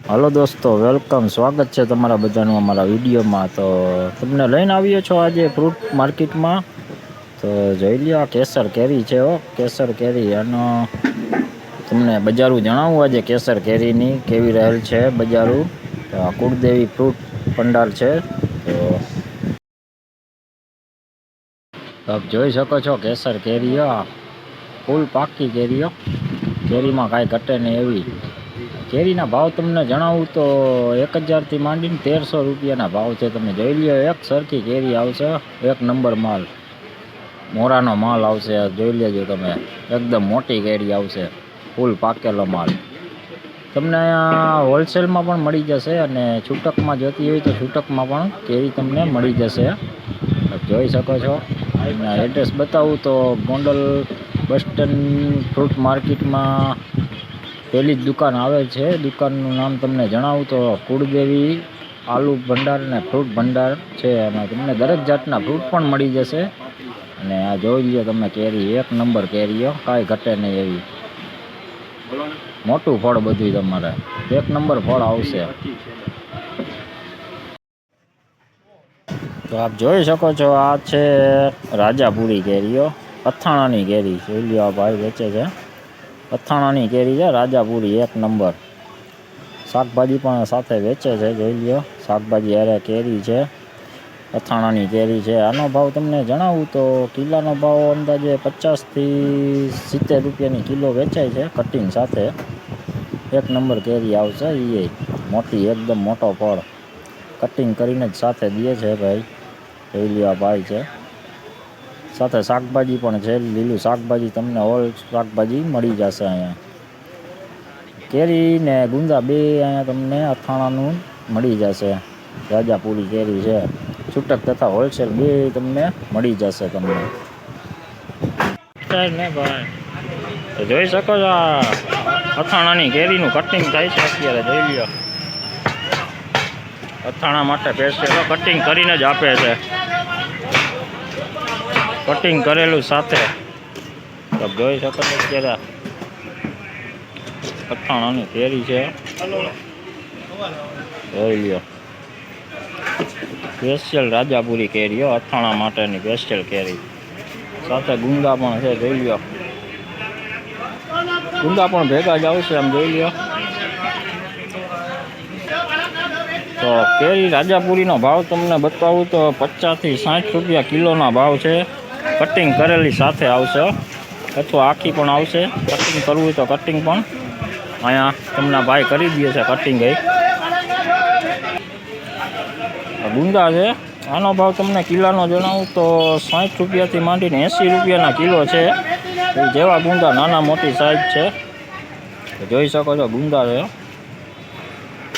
Hello દોસ્તો, welcome, સ્વાગત છે તમારા બધાનું અમારા વિડીયોમાં। તો તમને લઈને આવ્યો છો આજે ફ્રૂટ માર્કેટમાં। તો જોઈ લ્યો, આ કેસર કેરી છે હો, કેસર કેરી। અને તમને બજારું જણાવું આજે કેસર કેરીની કેવી રહેલ છે બજારું। તો આ કુળદેવી ફ્રૂટ ભંડાર છે। તો આપ જોઈ શકો છો કેસર કેરીઓ, ફૂલ પાકી કેરીઓ, કેરીમાં કાંઈ ઘટે નહીં એવી। કેરીના ભાવ તમને જણાવું તો 1000થી માંડીને 1300 રૂપિયાના ભાવ છે। તમે જોઈ લ્યો, એક સરખી કેરી આવશે, એક નંબર માલ, મોરાનો માલ આવશે। જોઈ લેજો તમે, એકદમ મોટી કેરી આવશે, ફૂલ પાકેલો માલ। તમને અહીંયા હોલસેલમાં પણ મળી જશે, અને છૂટકમાં જોતી હોય તો છૂટકમાં પણ કેરી તમને મળી જશે। જોઈ શકો છો। એડ્રેસ બતાવું તો ગોંડલ બસ સ્ટેન્ડ ફ્રૂટ માર્કેટમાં પહેલી જ દુકાન આવે છે। દુકાનનું નામ તમને જણાવું તો કુળદેવી આલુ ભંડાર અને ફ્રૂટ ભંડાર છે। અને તમને દરેક જાતના ફ્રૂટ પણ મળી જશે। અને આ જોઈ લ્યો તમે કેરી, એક નંબર કેરીઓ, કાંઈ ઘટે નહીં એવી, મોટું ફળ બધું તમારે એક નંબર ફળ આવશે। તો આપ જોઈ શકો છો, આ છે રાજાપુરી કેરીઓ, અથાણાની કેરી। જોઈ લ્યો, આ ભાઈ વેચે છે અથાણાની કેરી છે, રાજાપુરી એક નંબર। શાકભાજી પણ સાથે વેચે છે, જોઈ લ્યો, શાકભાજી અરે કેરી છે, અથાણાની કેરી છે। આનો ભાવ તમને જણાવું તો કિલ્લાનો ભાવ અંદાજે 50થી 70 રૂપિયાની કિલો વેચાય છે કટિંગ સાથે। એક નંબર કેરી આવશે, એ મોટી, એકદમ મોટો ફળ, કટિંગ કરીને જ સાથે દે છે ભાઈ। જોઈ લ્યો, આ ભાઈ છે, સાથે શાકભાજી પણ છે, લીલું શાકભાજી તમને હોલ શાકભાજી મળી જશે અહીંયા। કેરી ને ગુંદા બે અહીંયા તમને અથાણાનું મળી જશે। રાજાપુરી કેરી છે, છૂટક તથા હોલસેલ બે તમને મળી જશે તમને। ને ભાઈ તો જોઈ શકો છો, આ અથાણાની કેરીનું કટિંગ થાય છે અત્યારે। જોઈ લ્યો, અથાણા માટે પેસ્ટ કટિંગ કરીને જ આપે છે, કટિંગ કરેલું સાથે। તો જોઈ શકો છો અત્યારે અથાણાની કેરી છે, જોઈ લ્યો, સ્પેશિયલ રાજાપુરી કેરીઓ, અથાણા માટેની સ્પેશિયલ કેરી, સાથે ગુંદા પણ છે। જોઈ લ્યો, ગુંદા પણ ભેગા જ આવશે, આમ જોઈ લ્યો। તો કેરી રાજાપુરીનો ભાવ તમને બતાવું તો 50થી 60 રૂપિયા કિલોના ભાવ છે। કટિંગ કરેલી સાથે આવશે, અથવા આખી પણ આવશે। કટિંગ કરવું હોય તો કટિંગ પણ અહીંયા તમને ભાઈ કરી દે છે, કટિંગ ગઈ ગુંદા છે। આનો ભાવ તમને કિલ્લાનો જણાવું તો 60 રૂપિયાથી માંડીને 80 રૂપિયાના કિલો છે। જેવા ગુંદા નાના મોટી સાઈઝ છે, જોઈ શકો છો, ગુંદા છે।